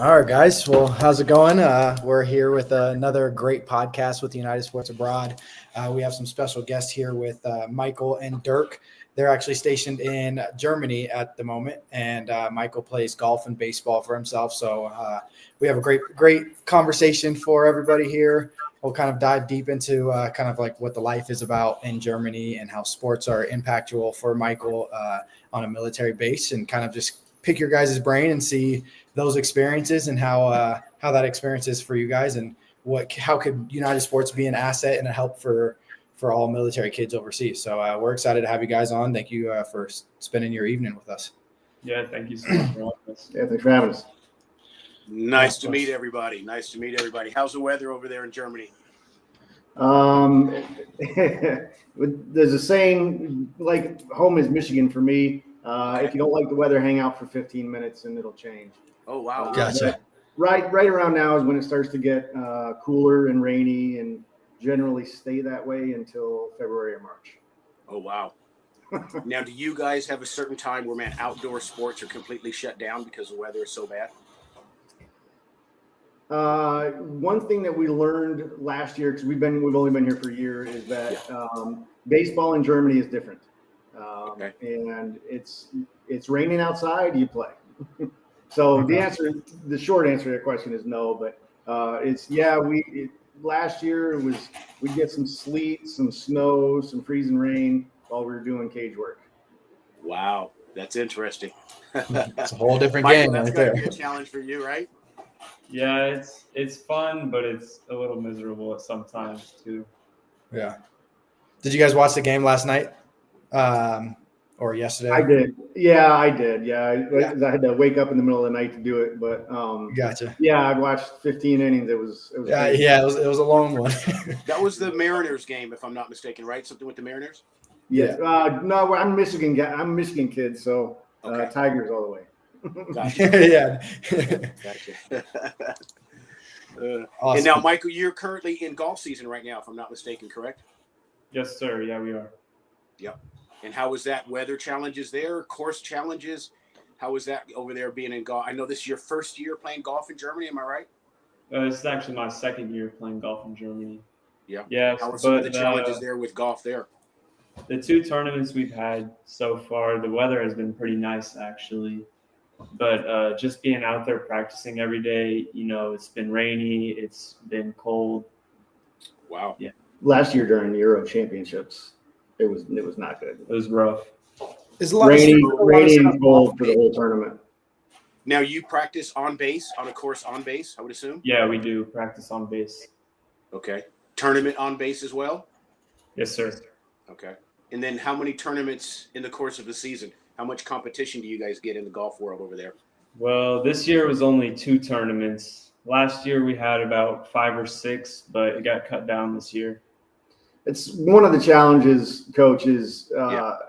All right, guys. Well, how's it going? We're here with another great podcast with United Sports Abroad. We have some special guests here with Michael and Dirk. They're actually stationed in Germany at the moment, and Michael plays golf and baseball for himself. So we have a great conversation for everybody here. We'll kind of dive deep into kind of like what the life is about in Germany and how sports are impactful for Michael on a military base, and kind of just pick your guys' brain and see those experiences and how that experience is for you guys, and how could United Sports be an asset and a help for all military kids overseas. So we're excited to have you guys on. Thank you for spending your evening with us. Yeah, thank you so much for having us. Yeah, thanks for having us. Nice to meet everybody. How's the weather over there in Germany? There's a saying, like, home is Michigan for me. If you don't like the weather, hang out for 15 minutes and it'll change. Oh, wow. Gotcha. Right around now is when it starts to get cooler and rainy, and generally stay that way until February or March. Oh, wow. Now, do you guys have a certain time where, outdoor sports are completely shut down because the weather is so bad? One thing that we learned last year, because we've only been here for a year, is that baseball in Germany is different. And it's raining outside, you play. So the short answer to your question is no, but last year we'd get some sleet, some snow, some freezing rain while we were doing cage work. Wow, that's interesting. It's a whole different Michael, game that's right gotta there. be a challenge for you, right? Yeah, it's fun, but it's a little miserable at sometimes too. Yeah. Did you guys watch the game last night? Or yesterday? I did. Yeah, I did. Yeah. I had to wake up in the middle of the night to do it, but Gotcha. Yeah, I watched 15 innings. It was It was a long one. That was the Mariners game, if I'm not mistaken, right? Something with the Mariners? Yes. No, I'm Michigan guy. I'm a Michigan kid, so Tigers all the way. Gotcha. Yeah. Gotcha. Awesome. And now, Michael, you're currently in golf season right now, if I'm not mistaken, correct? Yes, sir. Yeah, we are. Yep. And how was that? Weather challenges there, course challenges? How was that over there being in golf? I know this is your first year playing golf in Germany. Am I right? This is actually my second year playing golf in Germany. Yeah. Yes, How were some of the challenges there with golf there? The two tournaments we've had so far, the weather has been pretty nice actually. But just being out there practicing every day, it's been rainy, it's been cold. Wow. Yeah. Last year during the Euro Championships, it was not good. It was rough. It's a lot Rainy of and cold for the whole tournament. Now you practice on base, on a course on base, I would assume? Yeah, we do practice on base. Okay. Tournament on base as well? Yes, sir. Okay. And then how many tournaments in the course of the season? How much competition do you guys get in the golf world over there? Well, this year was only 2 tournaments. Last year we had about 5 or 6, but it got cut down this year. It's one of the challenges, Coach, is of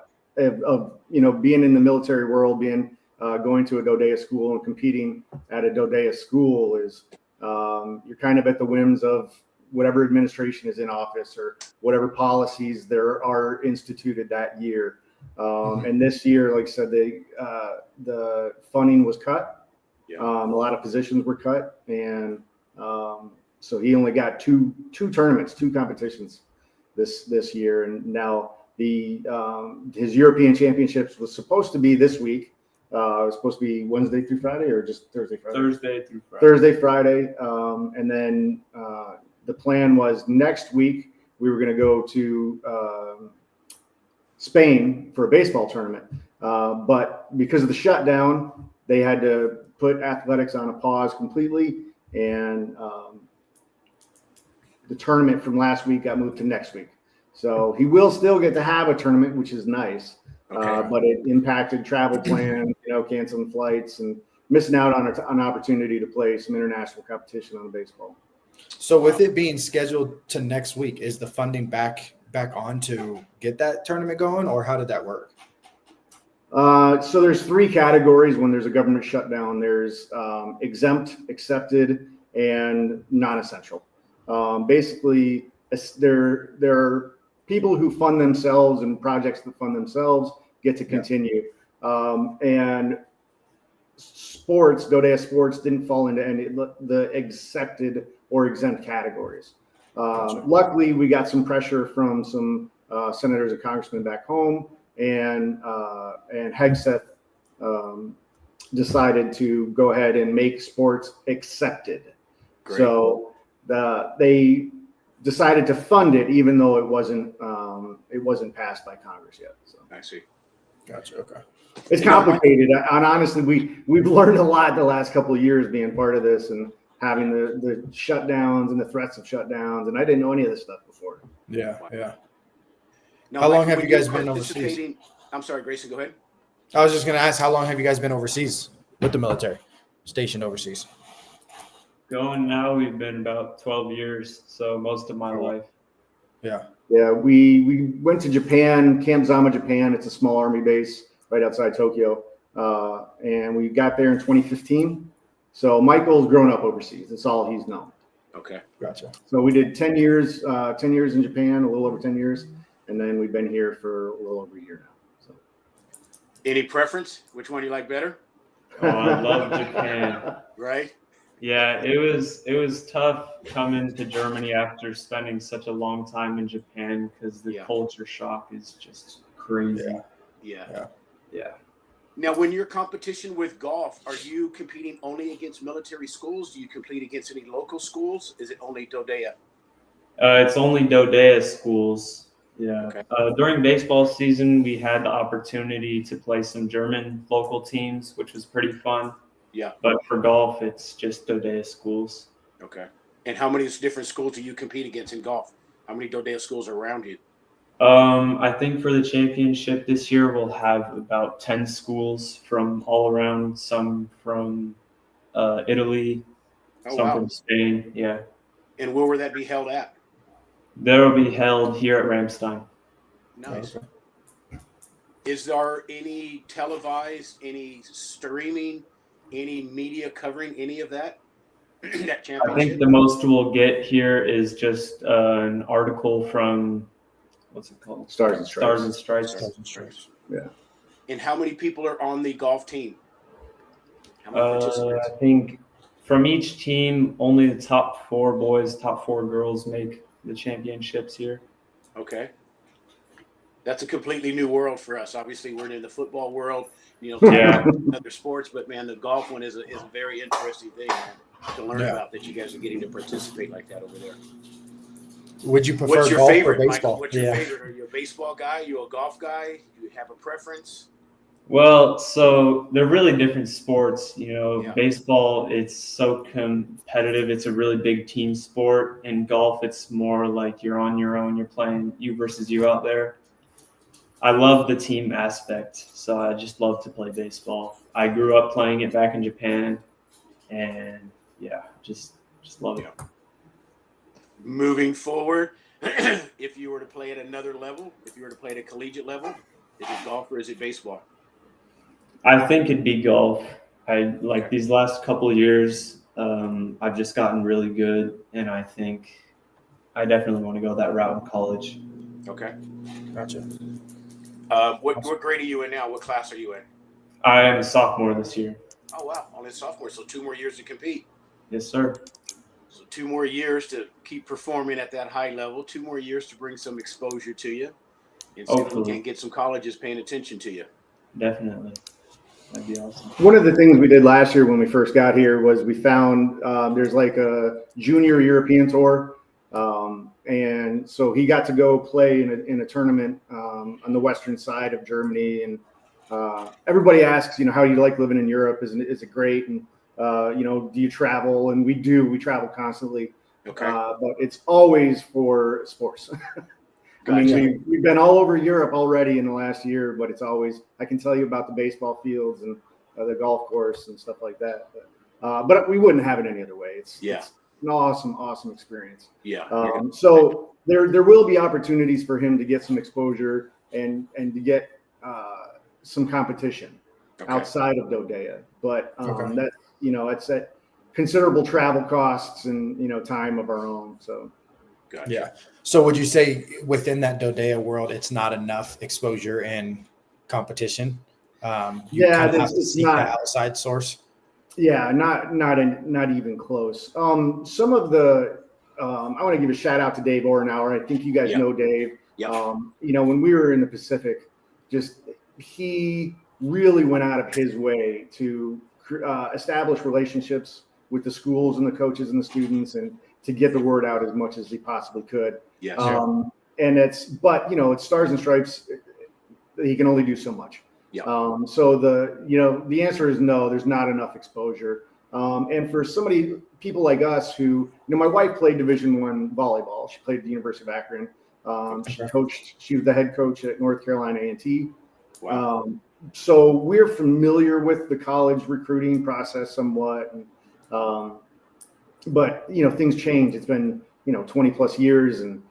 being in the military world, going to a DoDEA school and competing at a DoDEA school is you're kind of at the whims of whatever administration is in office or whatever policies there are instituted that year. And this year, like I said, the funding was cut. Yeah. A lot of positions were cut, and so he only got two tournaments, 2 competitions this year. And now his European Championships was supposed to be this week. It was supposed to be Wednesday through Friday, or just Thursday, Friday? Thursday through Friday. Thursday, Friday. And then the plan was next week we were going to go to Spain for a baseball tournament. But because of the shutdown, they had to put athletics on a pause completely. And the tournament from last week got moved to next week. So he will still get to have a tournament, which is nice. Okay. But it impacted travel plans, canceling flights and missing out on an opportunity to play some international competition on baseball. So with it being scheduled to next week, is the funding back on to get that tournament going, or how did that work? So there's 3 categories when there's a government shutdown. There's exempt, accepted, and non-essential. Basically, there are people who fund themselves and projects that fund themselves get to continue. And sports, DoDEA sports didn't fall into any the accepted or exempt categories. Luckily, we got some pressure from some senators and congressmen back home, and Hegseth decided to go ahead and make sports accepted. Great. So they decided to fund it, even though it wasn't passed by Congress yet. So I see. Gotcha. Okay. it's complicated. And honestly, we've learned a lot the last couple of years being part of this and having the shutdowns and the threats of shutdowns. And I didn't know any of this stuff before. Yeah. Yeah. Now, How long Michael, have when you guys you're been overseas? participating- I'm sorry, Grayson, go ahead. I was just going to ask, how long have you guys been overseas with the military, stationed overseas? Going now, we've been about 12 years, so most of my life. Yeah. Yeah, we went to Japan, Camp Zama, Japan. It's a small army base right outside Tokyo. And we got there in 2015. So Michael's grown up overseas. That's all he's known. Okay. Gotcha. So we did 10 years in Japan, a little over 10 years. And then we've been here for a little over a year now. So. Any preference? Which one you like better? Oh, I love Japan. Right? Yeah, it was tough coming to Germany after spending such a long time in Japan because the culture shock is just crazy. Yeah. Yeah. Now, when you're competition with golf, are you competing only against military schools? Do you compete against any local schools? Is it only DoDEA? It's only DoDEA schools. Yeah. Okay. During baseball season, we had the opportunity to play some German local teams, which was pretty fun. Yeah. But for golf, it's just DoDEA schools. Okay. And how many different schools do you compete against in golf? How many DoDEA schools are around you? I think for the championship this year, we'll have about 10 schools from all around, some from Italy, some from Spain. Yeah. And where will that be held at? That'll be held here at Ramstein. Nice. Is there any televised, any streaming, any media covering any of that? That championship? I think the most we'll get here is just an article from, what's it called? Stars and Stripes. Stars and Stripes. Yeah. And how many people are on the golf team? How many participants? I think from each team, only the top 4 boys, top 4 girls make the championships here. Okay. That's a completely new world for us. Obviously, we're in the football world, other sports, but man, the golf one is a very interesting thing, man, to learn about, that you guys are getting to participate like that over there. Would you prefer What's your golf favorite, or baseball? Michael? What's your favorite? Are you a baseball guy? Are you a golf guy? Do you have a preference? Well, so they're really different sports. Baseball, it's so competitive. It's a really big team sport. In golf, it's more like you're on your own. You're playing you versus you out there. I love the team aspect, so I just love to play baseball. I grew up playing it back in Japan, and just love it. Moving forward, if you were to play at another level, if you were to play at a collegiate level, is it golf or is it baseball? I think it'd be golf. I like these last couple of years. I've just gotten really good, and I think I definitely want to go that route in college. Okay. Gotcha. What grade are you in now? What class are you in? I am a sophomore this year. Oh, wow. Only a sophomore, so 2 more years to compete. Yes, sir. So 2 more years to keep performing at that high level, 2 more years to bring some exposure to you, and see if we can get some colleges paying attention to you. Definitely. That'd be awesome. One of the things we did last year when we first got here was we found there's like a junior European tour. And so he got to go play in a tournament on the western side of Germany. And everybody asks, how do you like living in Europe? Is it great? And, do you travel? And we do. We travel constantly. Okay. But it's always for sports. Gotcha. I mean, we've been all over Europe already in the last year, but it's always, I can tell you about the baseball fields and the golf course and stuff like that. But we wouldn't have it any other way. It's an awesome experience. Yeah. So there will be opportunities for him to get some exposure and to get some competition outside of DoDEA. But that, it's at considerable travel costs and, time of our own. So. Gotcha. Yeah. So would you say within that DoDEA world, it's not enough exposure and competition? You Yeah, kind of have to it's seek not. that outside source. Yeah, not even close. Some of the I want to give a shout out to Dave Orenauer. I think you guys Yep. know Dave. Yep. When we were in the Pacific, just he really went out of his way to establish relationships with the schools and the coaches and the students, and to get the word out as much as he possibly could. Yes. And it's Stars and Stripes. He can only do so much. Yep. So the answer is no. There's not enough exposure. And for people like us who, my wife played Division I volleyball. She played at the University of Akron. She was the head coach at North Carolina A&T. Wow. So we're familiar with the college recruiting process somewhat. But things change. It's been 20 plus years, and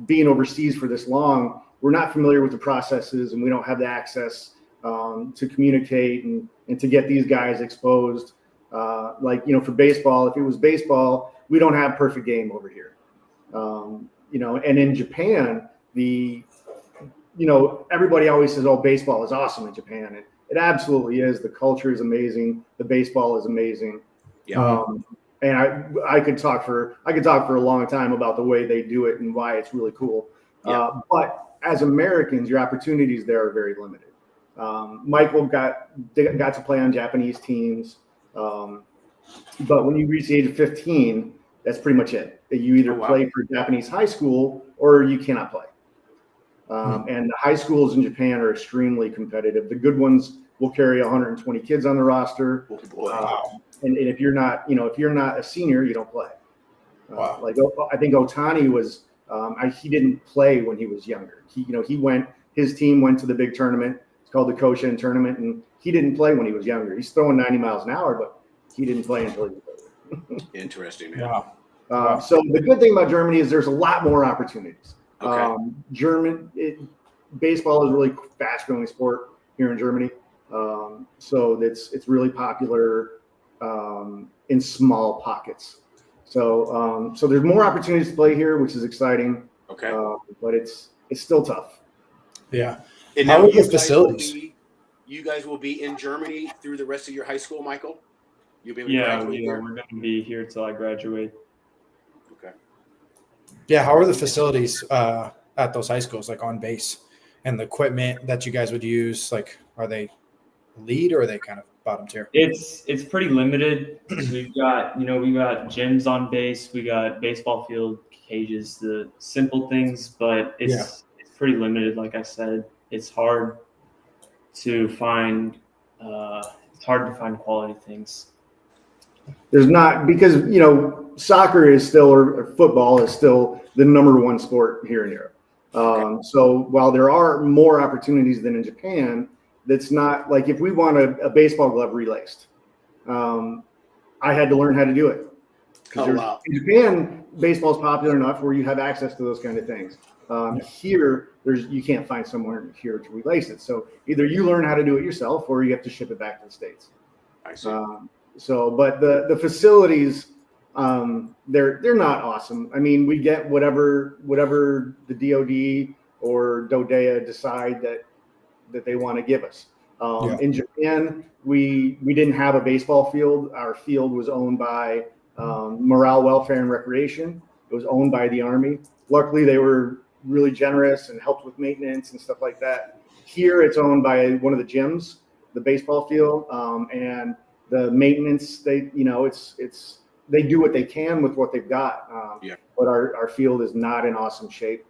being overseas for this long, we're not familiar with the processes, and we don't have the access to communicate and to get these guys exposed. For baseball, if it was baseball, we don't have perfect game over here. And in Japan, everybody always says, "Oh, baseball is awesome in Japan." And it absolutely is. The culture is amazing. The baseball is amazing. Yeah. And I could talk for a long time about the way they do it and why it's really cool. Yeah. But as Americans, your opportunities there are very limited. Michael got to play on Japanese teams, but when you reach the age of 15, that's pretty much it. You either play for Japanese high school or you cannot play. And the high schools in Japan are extremely competitive. The good ones will carry 120 kids on the roster. And if you're not a senior, you don't play. I think Otani was. He didn't play when he was younger. His team went to the big tournament. It's called the Koshin tournament, and he didn't play when he was younger. He's throwing 90 miles an hour, but he didn't play until he was older. Interesting, man. Wow. So the good thing about Germany is there's a lot more opportunities. Okay. Baseball is a really fast growing sport here in Germany. So it's really popular in small pockets. So there's more opportunities to play here, which is exciting. Okay. But it's still tough. Yeah. And How now are the facilities? You guys will be in Germany through the rest of your high school, Michael? You'll be able to Yeah, graduate here? we're going to be here till I graduate. Okay. Yeah. How are the facilities at those high schools, like on base, and the equipment that you guys would use? Like, are they elite or are they kind of bottom tier? It's pretty limited. We've got gyms on base, we got baseball field, cages, the simple things, but it's pretty limited. Like I said, it's hard to find quality things. There's not, because soccer is still, or football is still the number one sport here in Europe. So while there are more opportunities than in Japan, that's not like if we want a baseball glove relaced, I had to learn how to do it. In Japan, baseball is popular enough where you have access to those kind of things. Here, you can't find somewhere here to relace it. So either you learn how to do it yourself, or you have to ship it back to the States. I see. But the facilities, they're not awesome. I mean, we get whatever the DoD or DoDEA decide that they want to give us. In Japan, we didn't have a baseball field. Our field was owned by Morale, Welfare, and Recreation. It was owned by the Army. Luckily, they were really generous and helped with maintenance and stuff like that. Here, it's owned by one of the gyms, the baseball field, and the maintenance. They do what they can with what they've got. But our field is not in awesome shape.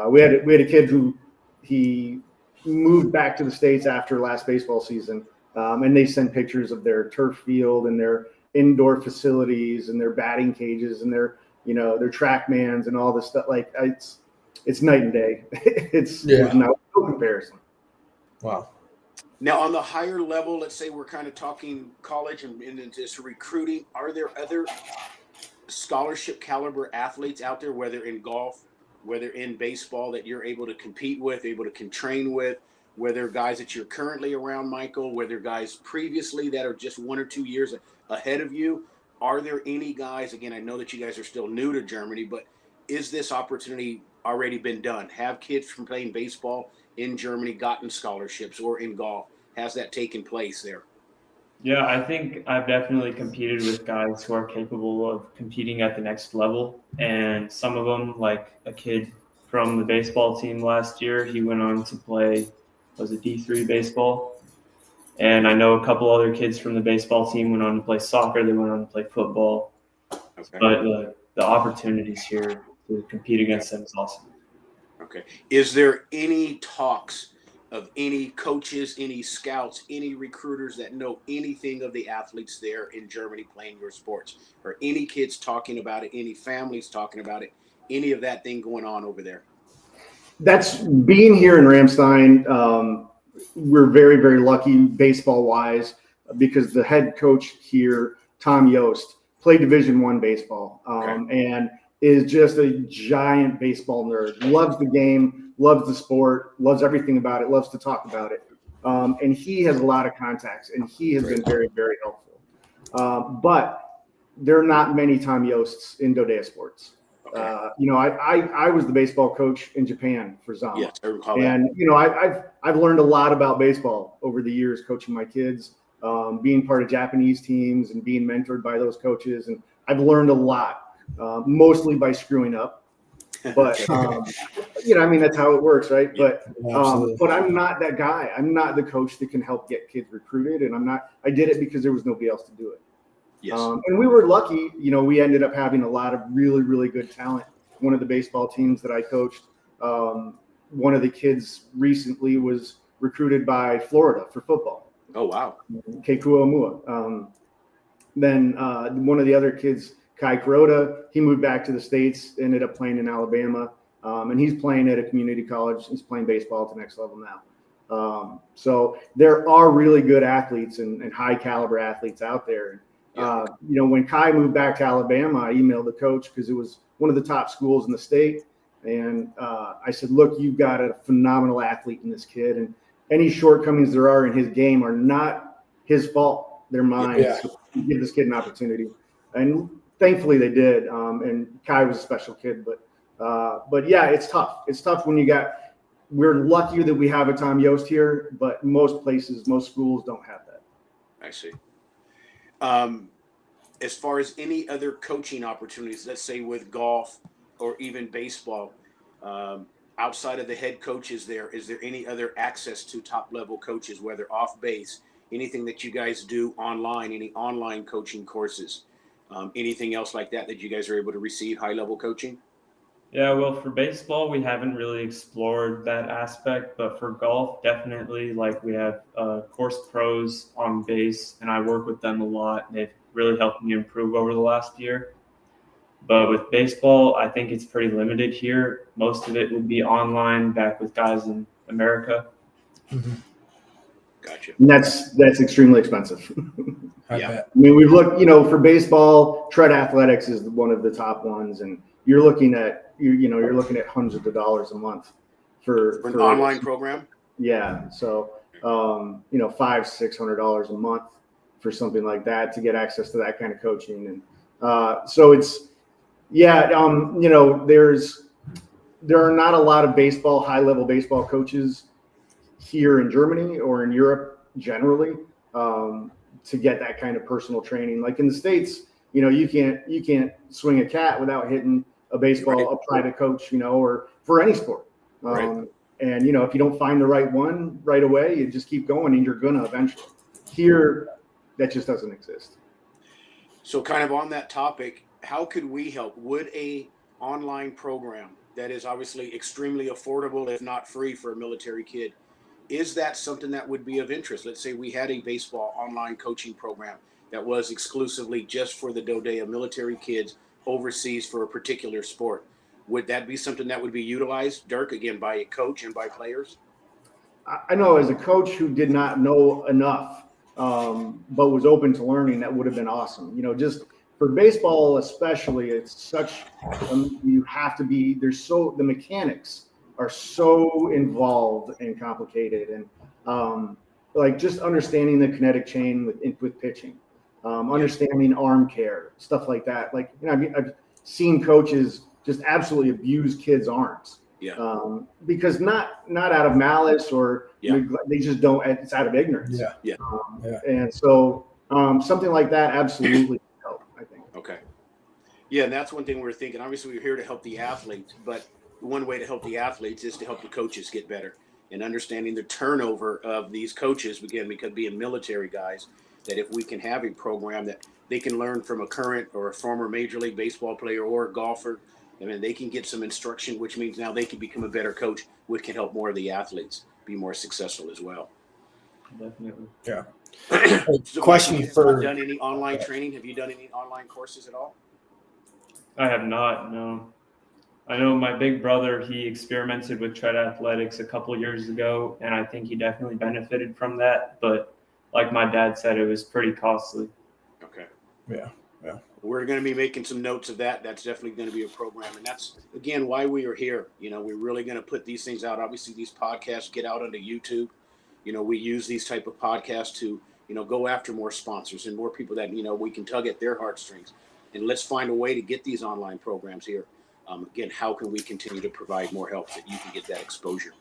We had a kid who he moved back to the States after last baseball season, and they sent pictures of their turf field and their indoor facilities and their batting cages and their TrackMans and all this stuff. Like it's night and day. There's no comparison. Wow. Now, on the higher level, let's say we're kind of talking college and into recruiting, are there other scholarship caliber athletes out there, whether in golf, whether in baseball, that you're able to compete with, able to train with, whether guys that you're currently around, Michael, whether guys previously that are just 1 or 2 years ahead of you? Are there any guys, again, I know that you guys are still new to Germany, but is this opportunity already been done? Have kids from playing baseball in Germany gotten scholarships, or in golf? Has that taken place there? Yeah, I think I've definitely competed with guys who are capable of competing at the next level. And some of them, like a kid from the baseball team last year, he went on to play, was it D3 baseball? And I know a couple other kids from the baseball team went on to play soccer. They went on to play football. Okay. But the opportunities here to compete against them is awesome. Okay. Is there any talks of any coaches, any scouts, any recruiters that know anything of the athletes there in Germany playing your sports? Or any kids talking about it, any families talking about it, any of that thing going on over there? That's being here in Ramstein. We're very, very lucky baseball wise because the head coach here, Tom Yost, played Division I baseball and is just a giant baseball nerd. Loves the game, loves the sport, loves everything about it, loves to talk about it. And he has a lot of contacts, and he has been very, very helpful. But there are not many Tom Yosts in DoDEA sports. I was the baseball coach in Japan for Zama. Yes, I recall and I've learned a lot about baseball over the years coaching my kids, being part of Japanese teams and being mentored by those coaches, and I've learned a lot, mostly by screwing up. But that's how it works, right? But I'm not that guy. I'm not the coach that can help get kids recruited, and I did it because there was nobody else to do it. Yes. And we were lucky, we ended up having a lot of really, really good talent. One of the baseball teams that I coached, one of the kids recently was recruited by Florida for football. Oh, wow. Keikuo Amua. Then one of the other kids, Kai Kuroda, he moved back to the States, ended up playing in Alabama, and he's playing at a community college. He's playing baseball at the next level now. So there are really good athletes and high caliber athletes out there. When Kai moved back to Alabama, I emailed the coach because it was one of the top schools in the state. And I said, look, you've got a phenomenal athlete in this kid. And any shortcomings there are in his game are not his fault. They're mine. Yeah. So give this kid an opportunity. And thankfully they did. And Kai was a special kid. But yeah, it's tough. It's tough when we're lucky that we have a Tom Yost here, but most schools don't have that. I see. As far as any other coaching opportunities, let's say with golf or even baseball, outside of the head coaches there, is there any other access to top level coaches, whether off base, anything that you guys do online, any online coaching courses, anything else like that you guys are able to receive high level coaching? Yeah, well, for baseball, we haven't really explored that aspect, but for golf, definitely, we have course pros on base, and I work with them a lot. They've really helped me improve over the last year. But with baseball, I think it's pretty limited here. Most of it would be online, back with guys in America. Mm-hmm. Gotcha. And that's extremely expensive. I bet. I mean, we've looked, for baseball, Tread Athletics is one of the top ones, and you're looking at hundreds of dollars a month for an online program. Yeah, so $500-600 a month for something like that to get access to that kind of coaching, and so it's there are not a lot of high level baseball coaches here in Germany or in Europe generally to get that kind of personal training. Like in the States, you can't swing a cat without hitting a baseball, a private coach, or for any sport. And, if you don't find the right one right away, you just keep going and you're going to eventually. Here, that just doesn't exist. So kind of on that topic, how could we help? Would a online program that is obviously extremely affordable, if not free for a military kid, is that something that would be of interest? Let's say we had a baseball online coaching program that was exclusively just for the DoDEA military kids overseas for a particular sport. Would that be something that would be utilized, Dirk, again, by a coach and by players? I know as a coach who did not know enough, but was open to learning, that would have been awesome. Just for baseball especially, it's such, you have to be, the mechanics are so involved and complicated. And just understanding the kinetic chain with pitching, understanding arm care, stuff like that. I've seen coaches just absolutely abuse kids' arms. Yeah. Because not out of malice or they just don't. It's out of ignorance. Yeah. And so something like that absolutely help, I think. Okay. Yeah, and that's one thing we're thinking. Obviously, we're here to help the athletes, but one way to help the athletes is to help the coaches get better and understanding the turnover of these coaches. Again, because being military guys, that if we can have a program that they can learn from a current or a former Major League Baseball player or a golfer, and then they can get some instruction, which means now they can become a better coach, which can help more of the athletes be more successful as well. Definitely. Yeah. So Question Mike, for have you done any online training? Have you done any online courses at all? I have not, no. I know my big brother, he experimented with tread athletics a couple of years ago, and I think he definitely benefited from that. But like my dad said, it was pretty costly. Okay. Yeah. We're going to be making some notes of that. That's definitely going to be a program. And that's, again, why we are here. We're really going to put these things out. Obviously, these podcasts get out onto YouTube. We use these type of podcasts to, go after more sponsors and more people that, we can tug at their heartstrings. And let's find a way to get these online programs here. Again, how can we continue to provide more help that you can get that exposure?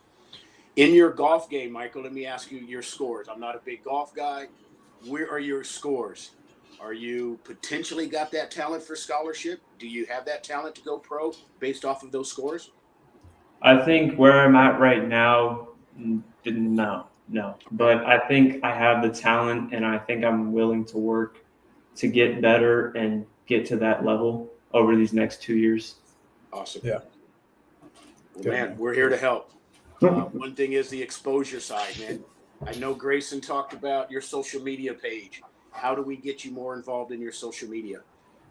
In your golf game, Michael, let me ask you your scores. I'm not a big golf guy. Where are your scores? Are you potentially got that talent for scholarship? Do you have that talent to go pro based off of those scores? I think where I'm at right now, no. But I think I have the talent, and I think I'm willing to work to get better and get to that level over these next 2 years. Awesome. Yeah. Well, man, we're here to help. One thing is the exposure side, man. I know Grayson talked about your social media page. How do we get you more involved in your social media?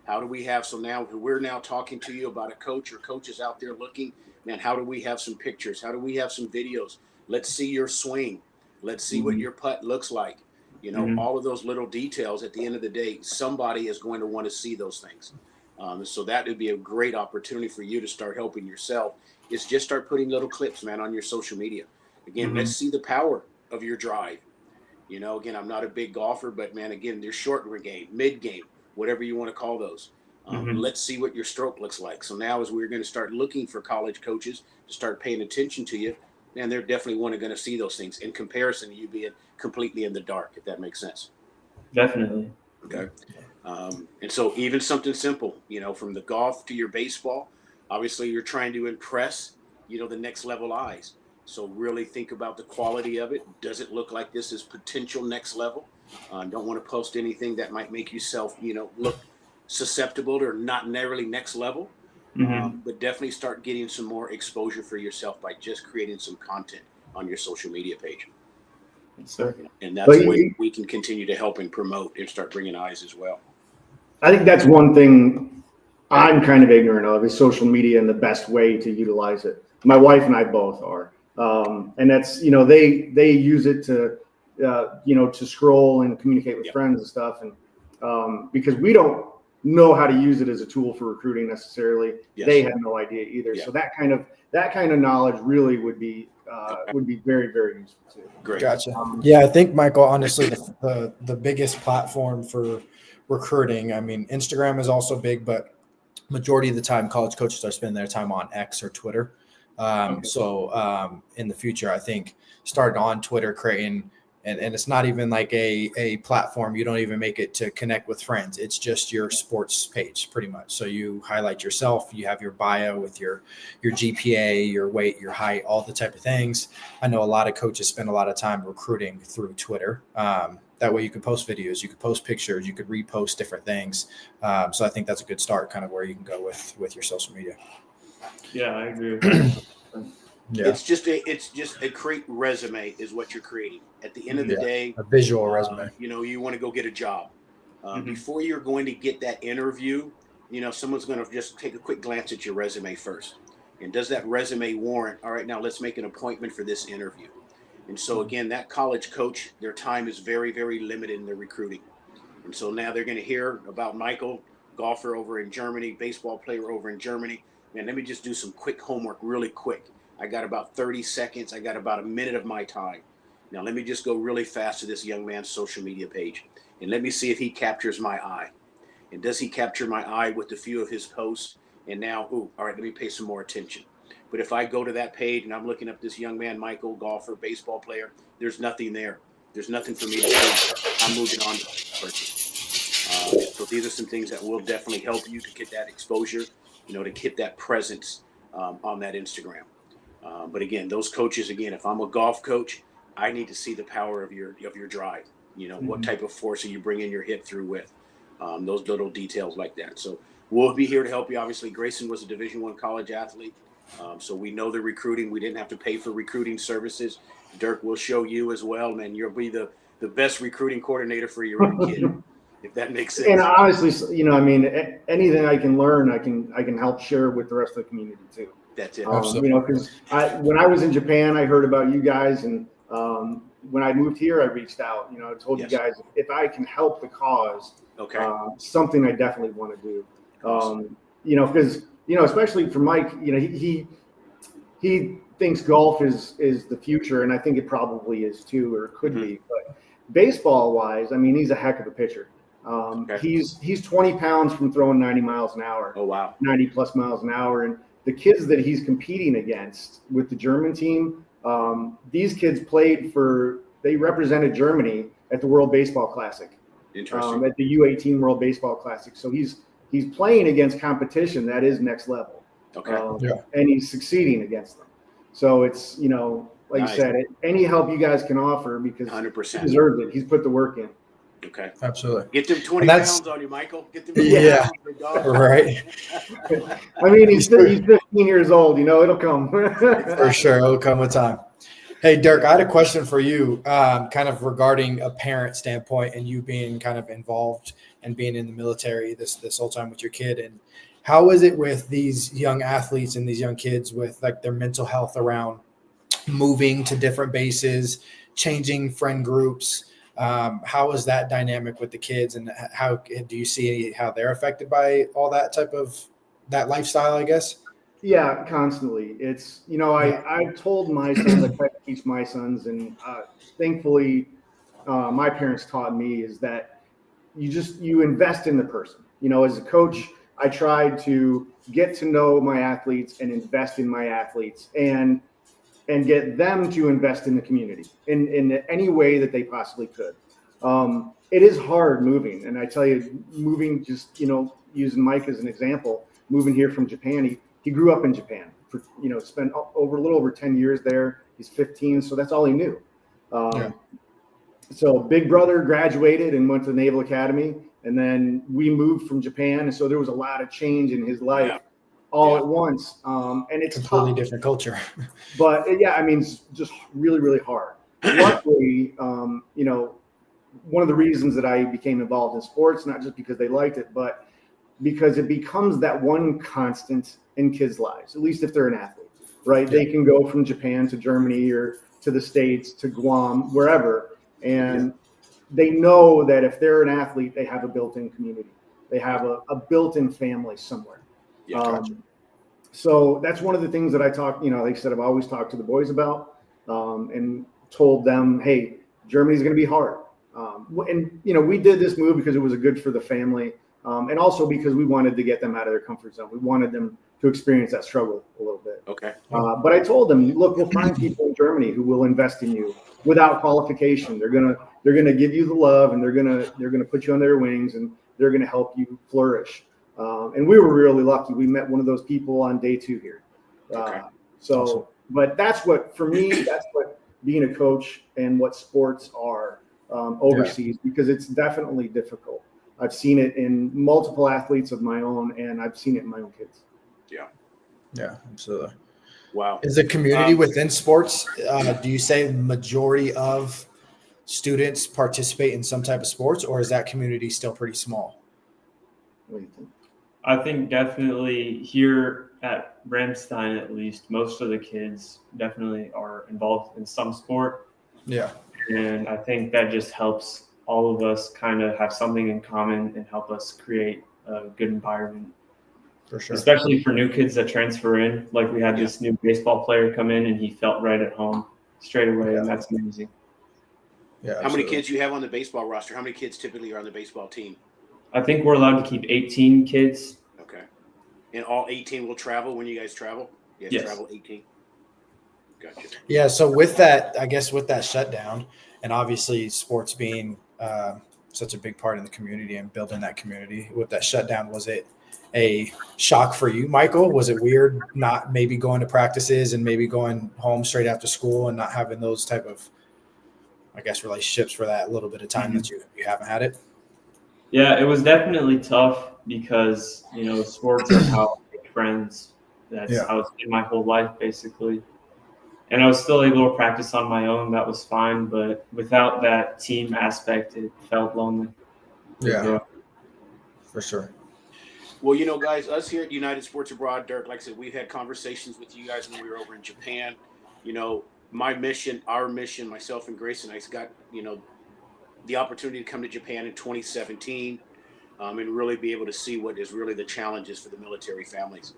How do we have, so now we're now talking to you about a coach or coaches out there looking, man, how do we have some pictures? How do we have some videos? Let's see your swing. Let's see what your putt looks like. All of those little details at the end of the day, somebody is going to want to see those things. So that would be a great opportunity for you to start helping yourself. Is just start putting little clips, man, on your social media. Again, let's see the power of your drive. Again, I'm not a big golfer, but man, again, your short game, mid game, whatever you want to call those. Let's see what your stroke looks like. So now as we're going to start looking for college coaches to start paying attention to you, man, they're definitely going to see those things in comparison to you being completely in the dark, if that makes sense. Definitely. Okay. And so even something simple, from the golf to your baseball, obviously you're trying to impress, the next level eyes. So really think about the quality of it. Does it look like this is potential next level? Don't want to post anything that might make yourself, look susceptible or not really next level. But definitely start getting some more exposure for yourself by just creating some content on your social media page. Yes, sir. And that's the way we can continue to help and promote and start bringing eyes as well. I think that's one thing I'm kind of ignorant of is social media and the best way to utilize it. My wife and I both are. And that's, they use it to, to scroll and communicate with friends and stuff. And because we don't know how to use it as a tool for recruiting necessarily, they have no idea either. So that kind of knowledge really would be very, very useful too. Great. Gotcha. Yeah, I think, Michael, honestly, the biggest platform for recruiting, I mean, Instagram is also big, but majority of the time college coaches are spending their time on X or Twitter. So in the future, I think starting on Twitter, creating, and it's not even like a platform. You don't even make it to connect with friends. It's just your sports page pretty much. So you highlight yourself, you have your bio with your GPA, your weight, your height, all the type of things. I know a lot of coaches spend a lot of time recruiting through Twitter. That way you can post videos, you could post pictures, you could repost different things. So I think that's a good start, kind of where you can go with your social media. Yeah, I agree with that. Yeah. It's just a great resume is what you're creating. At the end of the day, a visual resume. You want to go get a job. Before you're going to get that interview, someone's going to just take a quick glance at your resume first. And does that resume warrant, all right, now let's make an appointment for this interview. And so again, that college coach, their time is very, very limited in their recruiting. And so now they're going to hear about Michael, golfer over in Germany, baseball player over in Germany. Man, let me just do some quick homework really quick. I got about 30 seconds. I got about a minute of my time. Now, let me just go really fast to this young man's social media page. And let me see if he captures my eye. And does he capture my eye with a few of his posts? and now, ooh, all right, let me pay some more attention. But if I go to that page and I'm looking up this young man, Michael, golfer, baseball player, there's nothing there. There's nothing for me to do. I'm moving on to the person. So these are some things that will definitely help you to get that exposure, to get that presence on that Instagram. But again, those coaches, if I'm a golf coach, I need to see the power of your drive. What type of force are you bringing your hit through with? Those little details like that. So we'll be here to help you. Obviously, Grayson was a Division I college athlete. So we know the recruiting. We didn't have to pay for recruiting services. Dirk will show you as well, man. You'll be the best recruiting coordinator for your own kid, if that makes sense. And honestly, anything I can learn, I can help share with the rest of the community too. That's it. Because when I was in Japan, I heard about you guys, and when I moved here, I reached out. I told you guys if I can help the cause, something I definitely want to do. Because especially for Mike, he thinks golf is the future, and I think it probably is too, or it could be. But baseball wise, he's a heck of a pitcher. He's 20 pounds from throwing 90 miles an hour. Oh wow, 90 plus miles an hour, and the kids that he's competing against with the German team, these kids they represented Germany at the World Baseball Classic. Interesting. At the U18 World Baseball Classic. So he's playing against competition that is next level. And he's succeeding against them. So it's, like you said, any help you guys can offer, because 100%. he deserves it. He's put the work in. Okay. Absolutely. Get them 20 pounds on you, Michael. Get them 20 pounds on you, right. He's 15 years old, it'll come. For sure. It'll come with time. Hey, Dirk, I had a question for you, kind of regarding a parent standpoint and you being kind of involved and being in the military this whole time with your kid. And how is it with these young athletes and these young kids with like their mental health around moving to different bases, changing friend groups? How is that dynamic with the kids, and how do you see how they're affected by all that type of that lifestyle, I guess? Yeah, constantly. It's, I told my sons, I try to teach my sons, and thankfully my parents taught me, is that you invest in the person. As a coach, I tried to get to know my athletes and invest in my athletes, and get them to invest in the community in any way that they possibly could. It is hard moving. And I tell you, moving, just, using Mike as an example, moving here from Japan, he grew up in Japan for, spent a little over 10 years there. He's 15. So that's all he knew. So big brother graduated and went to the Naval Academy. And then we moved from Japan. And so there was a lot of change in his life all at once. And it's completely tough. Different culture. But it's just really, really hard. Luckily, one of the reasons that I became involved in sports, not just because they liked it, but because it becomes that one constant in kids' lives, at least if they're an athlete, right? They can go from Japan to Germany or to the States to Guam, wherever. And they know that if they're an athlete, they have a built-in community. They have a built-in family somewhere. So that's one of the things that I talk, like I said, I've always talked to the boys about, and told them, hey, Germany's going to be hard. And we did this move because it was good for the family, and also because we wanted to get them out of their comfort zone. We wanted them to experience that struggle a little bit. But I told them, look, we'll find people in Germany who will invest in you without qualification. They're gonna give you the love, and they're gonna put you on their wings, and they're gonna help you flourish. And we were really lucky. We met one of those people on day 2 here. Awesome. But that's what, for me, that's what being a coach and what sports are overseas, because it's definitely difficult. I've seen it in multiple athletes of my own, and I've seen it in my own kids. Yeah, absolutely. Wow. Is the community within sports, do you say the majority of students participate in some type of sports, or is that community still pretty small? What do you think? I think definitely here at Bramstein, at least, most of the kids definitely are involved in some sport. Yeah. And I think that just helps all of us kind of have something in common and help us create a good environment. For sure. Especially for new kids that transfer in. Like we had this new baseball player come in and he felt right at home straight away, and that's amazing. Yeah. How many kids you have on the baseball roster? How many kids typically are on the baseball team? I think we're allowed to keep 18 kids. Okay. And all 18 will travel when you guys travel? You guys Yes. travel 18? Gotcha. Yeah. So with that, I guess with that shutdown, and obviously sports being such a big part of the community and building that community, with that shutdown, was it a shock for you, Michael? Was it weird not maybe going to practices and maybe going home straight after school and not having those type of, I guess, relationships for that little bit of time that you haven't had it? Yeah, it was definitely tough because, sports are how I make friends. That's Yeah. how it's been my whole life, basically. And I was still able to practice on my own. That was fine. But without that team aspect, it felt lonely. Yeah, for sure. Well, guys, us here at United Sports Abroad, Dirk, like I said, we've had conversations with you guys when we were over in Japan. My mission, our mission, myself and Grace and I got, the opportunity to come to Japan in 2017 and really be able to see what is really the challenges for the military families.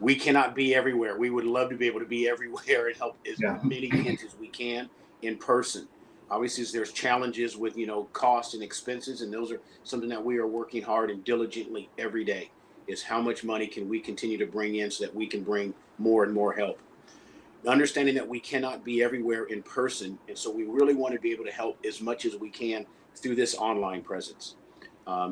We cannot be everywhere. We would love to be able to be everywhere and help as many kids as we can in person. Obviously, there's challenges with, cost and expenses, and those are something that we are working hard and diligently every day, is how much money can we continue to bring in so that we can bring more and more help. Understanding that we cannot be everywhere in person, and so we really want to be able to help as much as we can through this online presence,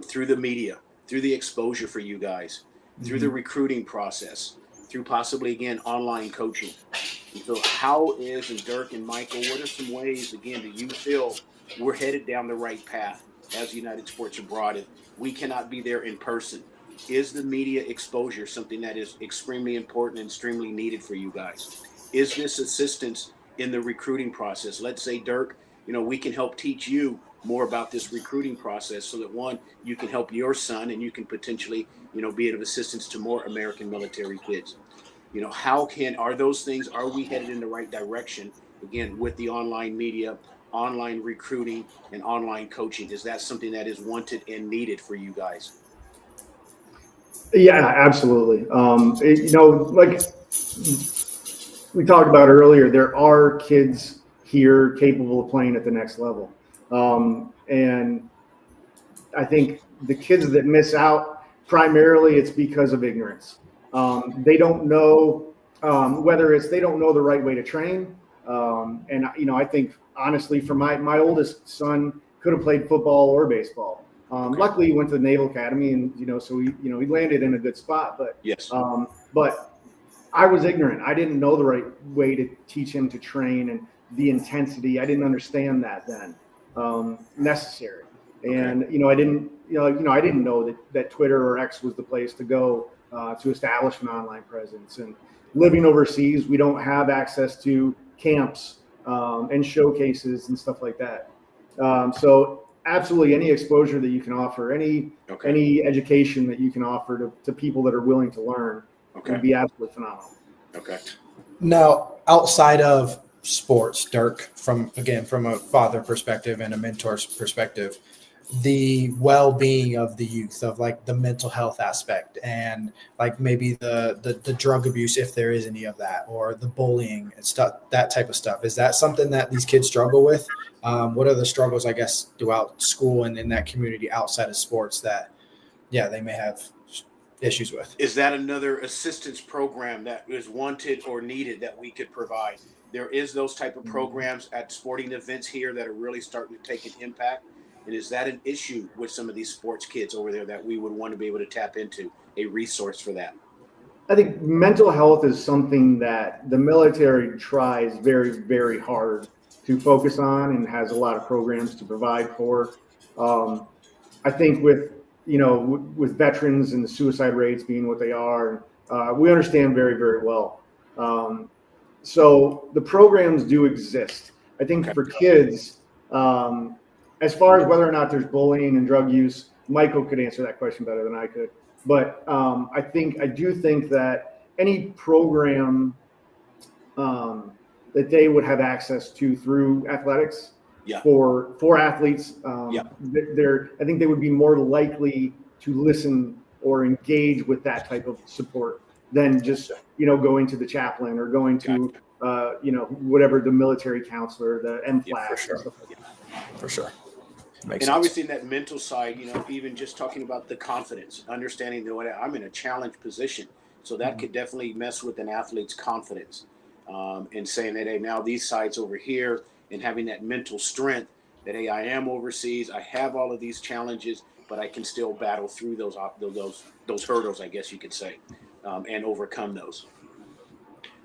through the media, through the exposure for you guys, through the recruiting process, through possibly, again, online coaching. And so how is, and Dirk and Michael, what are some ways, again, do you feel we're headed down the right path as United Sports Abroad if we cannot be there in person? Is the media exposure something that is extremely important and extremely needed for you guys? Is this assistance in the recruiting process? Let's say, Dirk, we can help teach you more about this recruiting process so that, one, you can help your son and you can potentially, be of assistance to more American military kids. Are those things, are we headed in the right direction, again, with the online media, online recruiting, and online coaching? Is that something that is wanted and needed for you guys? Yeah, absolutely. Like we talked about earlier, there are kids here capable of playing at the next level. And I think the kids that miss out, primarily it's because of ignorance. They don't know, whether it's they don't know the right way to train. I think honestly, for my oldest son could have played football or baseball. Luckily, he went to the Naval Academy, and so he landed in a good spot. But yes, but I was ignorant. I didn't know the right way to teach him to train and the intensity. I didn't understand that then necessary. And I didn't know that Twitter or X was the place to go to establish an online presence. And living overseas, we don't have access to camps and showcases and stuff like that. So absolutely, any exposure that you can offer, any education that you can offer to people that are willing to learn would be absolutely phenomenal. Okay. Now, outside of sports, Dirk, from a father perspective and a mentor's perspective, the well-being of the youth, of like the mental health aspect, and like maybe the drug abuse, if there is any of that, or the bullying and stuff, that type of stuff, is that something that these kids struggle with? What are the struggles, I guess, throughout school and in that community outside of sports that they may have issues with? Is that another assistance program that is wanted or needed that we could provide? There is those type of programs at sporting events here that are really starting to take an impact. And is that an issue with some of these sports kids over there that we would want to be able to tap into, a resource for that? I think mental health is something that the military tries very, very hard to focus on and has a lot of programs to provide for. I think with veterans and the suicide rates being what they are, we understand very, very well. So the programs do exist. I think for kids, as far as whether or not there's bullying and drug use, Michael could answer that question better than I could. But I do think that any program that they would have access to through athletics for athletes, I think they would be more likely to listen or engage with that type of support than just going to the chaplain or going to whatever the military counselor, the MFLAC, for sure. and stuff like that. For sure. And obviously in that mental side, even just talking about the confidence, understanding that I'm in a challenged position. So that could definitely mess with an athlete's confidence, and saying that, hey, now these sides over here, and having that mental strength that, hey, I am overseas, I have all of these challenges, but I can still battle through those hurdles, I guess you could say, and overcome those.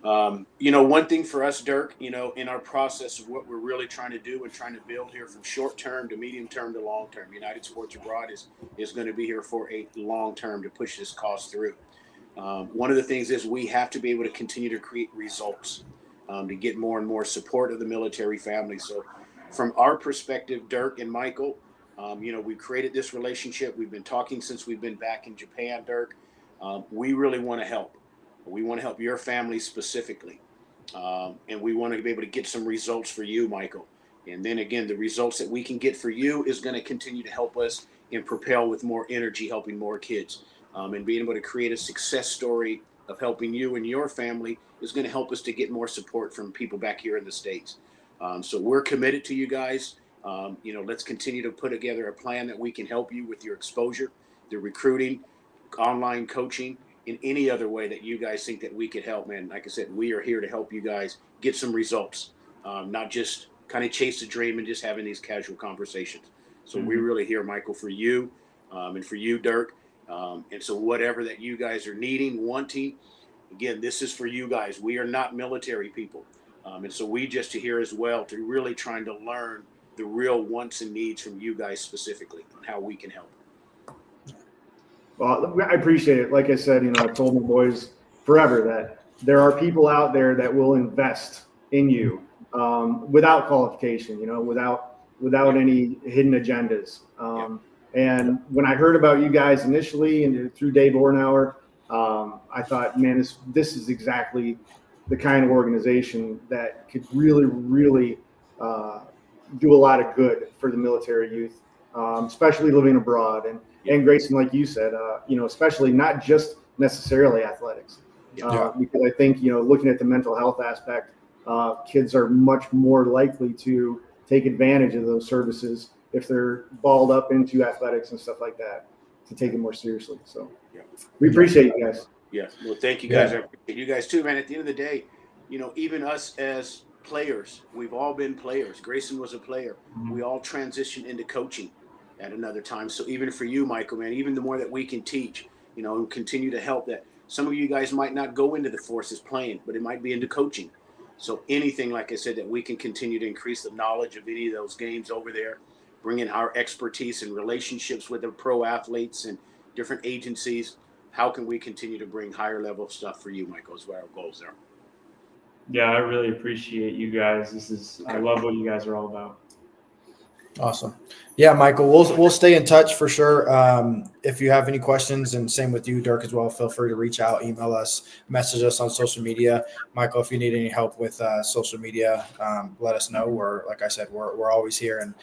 One thing for us, Dirk, in our process of what we're really trying to do and trying to build here from short term to medium term to long term, United Sports Abroad is going to be here for a long term to push this cause through. One of the things is we have to be able to continue to create results, to get more and more support of the military family. So from our perspective, Dirk and Michael, we created this relationship. We've been talking since we've been back in Japan, Dirk. We really want to help. We want to help your family specifically. And we want to be able to get some results for you, Michael. And then again, the results that we can get for you is going to continue to help us and propel with more energy, helping more kids. And being able to create a success story of helping you and your family is going to help us to get more support from people back here in the States. So we're committed to you guys. Let's continue to put together a plan that we can help you with your exposure, the recruiting, online coaching, in any other way that you guys think that we could help, man. Like I said, we are here to help you guys get some results, not just kind of chase the dream and just having these casual conversations. So we're really here, Michael, for you, and for you, Dirk. And so whatever that you guys are needing, wanting, again, this is for you guys. We are not military people. And so we just are here as well to really trying to learn the real wants and needs from you guys specifically on how we can help. Well, I appreciate it. Like I said, I've told my boys forever that there are people out there that will invest in you without qualification, without any hidden agendas. And when I heard about you guys initially and through Dave Ornauer, I thought, man, this is exactly the kind of organization that could really, really do a lot of good for the military youth, especially living abroad. And Grayson, like you said, especially not just necessarily athletics, because I think, looking at the mental health aspect, kids are much more likely to take advantage of those services if they're balled up into athletics and stuff like that, to take it more seriously. So we appreciate you guys. Yeah. Well, thank you guys. I appreciate you guys too, man. At the end of the day, even us as players, we've all been players. Grayson was a player. We all transitioned into coaching at another time. So even for you, Michael, man, even the more that we can teach, and continue to help, that some of you guys might not go into the forces playing, but it might be into coaching. So anything, like I said, that we can continue to increase the knowledge of any of those games over there, bring in our expertise and relationships with the pro athletes and different agencies. How can we continue to bring higher level stuff for you, Michael, is what our goals are. Yeah, I really appreciate you guys. I love what you guys are all about. Awesome. Yeah, Michael, we'll stay in touch for sure. If you have any questions, and same with you, Dirk, as well, feel free to reach out, email us, message us on social media. Michael, if you need any help with social media, let us know. Like I said, we're always here, and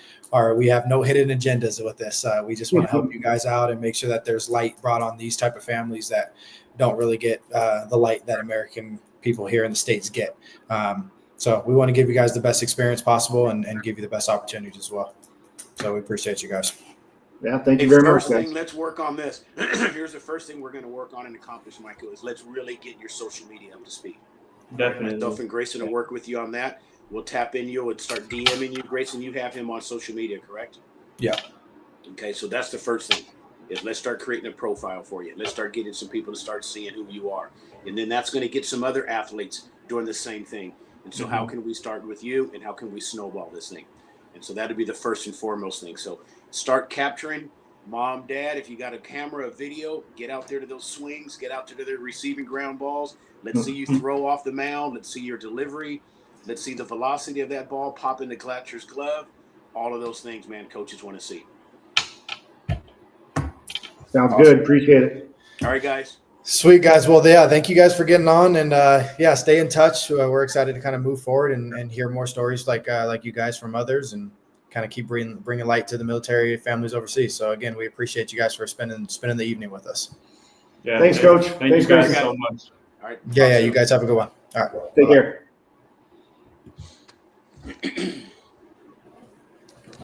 we have no hidden agendas with this. We just want to help you guys out and make sure that there's light brought on these type of families that don't really get the light that American people here in the States get. So we want to give you guys the best experience possible and give you the best opportunities as well. So we appreciate you guys. Yeah, thank you very much. First thing, let's work on this. Here's the first thing we're going to work on and accomplish, Michael, is let's really get your social media up to speed. Definitely. Myself and Grayson will work with you on that. We'll tap in you and start DMing you. Grayson, you have him on social media, correct? Yeah. Okay, so that's the first thing. Is let's start creating a profile for you. Let's start getting some people to start seeing who you are. And then that's going to get some other athletes doing the same thing. And so how can we start with you, and how can we snowball this thing? And so that'd be the first and foremost thing. So start capturing. Mom, dad, if you got a camera, a video, get out there to those swings, get out to the receiving ground balls. Let's see you throw off the mound. Let's see your delivery. Let's see the velocity of that ball pop into Glatcher's glove. All of those things, man, coaches want to see. Sounds awesome. Good. Appreciate it. All right, guys. Sweet, guys. Well, yeah, thank you guys for getting on, and stay in touch. We're excited to kind of move forward and hear more stories like you guys from others, and kind of keep bringing light to the military families overseas. So again, we appreciate you guys for spending the evening with us. Yeah, thanks, Coach. Thank you guys so much. All right. Yeah. You guys have a good one. All right. Take care.